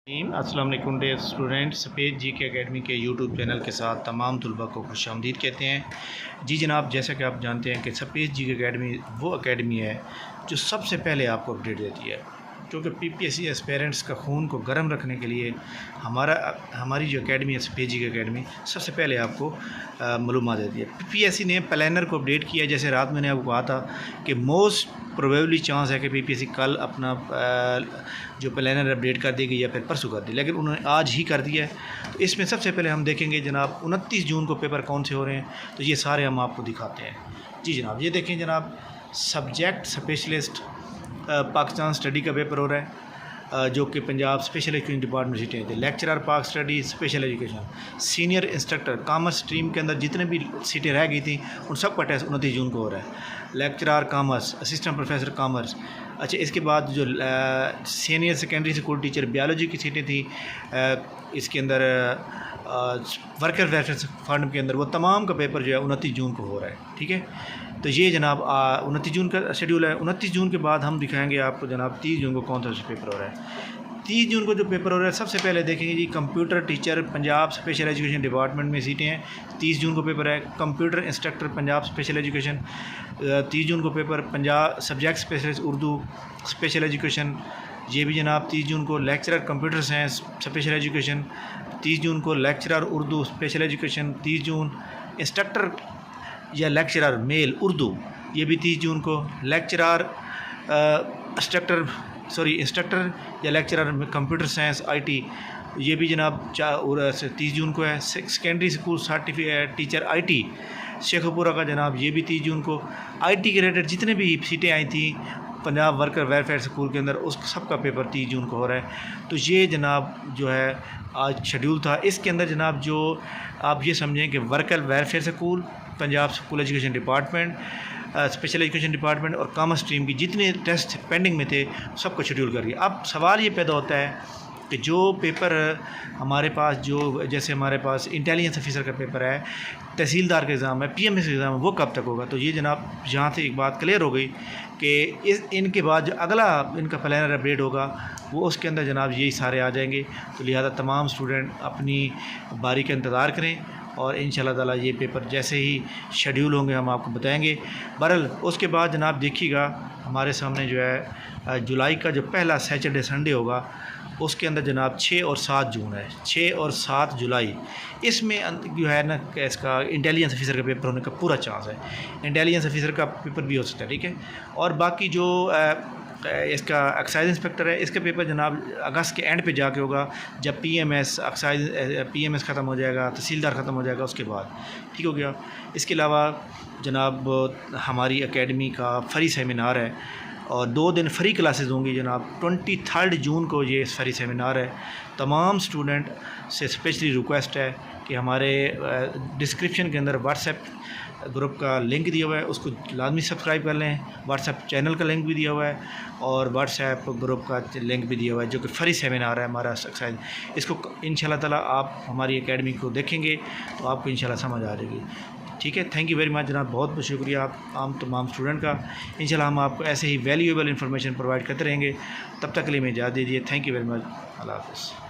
अस्सलाम वालेकुम dear student. सफ़ेद जी के अकेडमी के यूट्यूब चैनल के साथ तमाम तलबा को खुशामदीद कहते हैं। जी जनाब, जैसा कि आप जानते हैं कि सफ़ेद जी की अकेडमी वो अकेडमी है जो सबसे पहले आपको अपडेट देती है, क्योंकि पीपीएससी एस्पेरेंट्स का खून को गर्म रखने के लिए हमारी जो अकेडमी है सफ़ेद जी की अकेडमी सबसे पहले आपको मालूमात देती है। पीपीएससी ने प्लानर को अपडेट किया, जैसे रात मैंने आपको कहा था कि मोस्ट प्रोबेबली चांस है कि पीपीएससी कल अपना जो प्लानर अपडेट कर देगी या फिर परसों कर दी, लेकिन उन्होंने आज ही कर दिया है। तो इसमें सबसे पहले हम देखेंगे जनाब 29 जून को पेपर कौन से हो रहे हैं, तो ये सारे हम आपको दिखाते हैं। जी जनाब, ये देखें जनाब, सब्जेक्ट स्पेशलिस्ट पाकिस्तान स्टडी का पेपर हो रहा है, जो कि पंजाब स्पेशल एजुकेशन डिपार्टमेंट सीटें थे। लेक्चरर पाक study special education, senior instructor commerce stream के अंदर जितने भी सीटें रह गई थी उन सब का टेस्ट 29 जून को हो रहा है। Lecturer commerce, assistant professor commerce. अच्छा, इसके बाद जो senior secondary school teacher biology की सीटें थी, इसके अंदर वर्कर वेलफेयर फंड के अंदर, वो तमाम का पेपर जो है 29 जून को हो रहा है। ठीक है, तो ये जनाब 29 जून का शेड्यूल है। 29 जून के बाद हम दिखाएंगे आपको जनाब 30 जून को कौन सा पेपर हो रहा है। 30 जून को जो पेपर हो रहा है सबसे पहले देखेंगे जी, computer teacher Punjab special education department में सीटें हैं, 30 जून को पेपर है। Computer instructor Punjab special education 30 जून को paper. Punjab subject specialist Urdu special education, ये भी जनाब 30 जून को। Lecturer computer science special education 30 जून को। लेक्चरर उर्दू स्पेशल एजुकेशन 30 जून। इंस्ट्रक्टर या लेक्चरर मेल उर्दू, ये भी 30 जून को। लेक्चरर इंस्ट्रक्टर या लेक्चरर कंप्यूटर साइंस आईटी, ये भी जनाब 30 जून को है। Secondary school certificate teacher IT Sheikhpura का जनाब, ये भी 30 जून को। आईटी के रिलेटेड जितने भी सीटें आई थी पंजाब वर्कर वेलफेयर स्कूल के अंदर, उस सब का पेपर 30 जून को हो रहा है। तो ये जनाब जो है आज शेड्यूल था। इसके अंदर जनाब जो आप ये समझें कि worker welfare school Punjab school education department special education department और कॉमर्स स्ट्रीम की जितने टेस्ट पेंडिंग में थे सबको शेड्यूल कर दिया। अब सवाल ये पैदा होता है कि जो पेपर हमारे पास, जो जैसे हमारे पास इंटेलिजेंस ऑफिसर का पेपर है, तहसीलदार का एग्ज़ाम है, पीएमएस का एग्ज़ाम है, वो कब तक होगा। तो ये जनाब यहाँ से एक बात क्लियर हो गई कि इनके बाद जो अगला इनका प्लानर अपडेट होगा वो उसके अंदर जनाब यही सारे आ जाएंगे। तो लिहाजा तमाम स्टूडेंट अपनी बारी का इंतज़ार करें और इंशाल्लाह ताला ये पेपर जैसे ही शेड्यूल होंगे हम आपको बताएंगे। बहरहाल उसके बाद जनाब देखिएगा हमारे सामने जो है जुलाई का जो पहला सैटरडे संडे होगा, उसके अंदर जनाब 6 और 7 जून है, 6 और 7 जुलाई। इसमें जो है ना इसका इंटेलिजेंस ऑफिसर का पेपर होने का पूरा चांस है। इंटेलिजेंस ऑफिसर का पेपर भी हो सकता है। ठीक है, और बाकी जो इसका एक्साइज इंस्पेक्टर है, इसका पेपर जनाब अगस्त के एंड पे जाके होगा, जब पीएमएस ख़त्म हो जाएगा, तहसीलदार ख़त्म हो जाएगा, उसके बाद ठीक हो गया। इसके अलावा जनाब हमारी एकेडमी का फ्री सेमिनार है और 2 दिन फ्री क्लासेस होंगी जनाब। 23 जून को ये फ्री सेमिनार है। तमाम स्टूडेंट से स्पेशली रिक्वेस्ट है कि हमारे डिस्क्रिप्शन के अंदर व्हाट्सएप ग्रुप का लिंक दिया हुआ है, उसको लाजमी सब्सक्राइब कर लें। व्हाट्सएप चैनल का लिंक भी दिया हुआ है और व्हाट्सएप ग्रुप का लिंक भी दिया हुआ है, जो कि फ्री सेमिनार है हमारा एक्साइज। इसको इंशाल्लाह ताला आप हमारी एकेडमी को देखेंगे तो आपको इंशाल्लाह समझ आ जाएगी। ठीक है, थैंक यू वेरी मच जनाब, बहुत बहुत शुक्रिया आप तमाम स्टूडेंट का। इंशाल्लाह हम आपको ऐसे ही वैल्यूएबल इन्फॉर्मेशन प्रोवाइड करते रहेंगे। तब तक के लिए मैं इजाज़त दीजिए। थैंक यू वेरी मच, अल्लाह हाफ़िज़।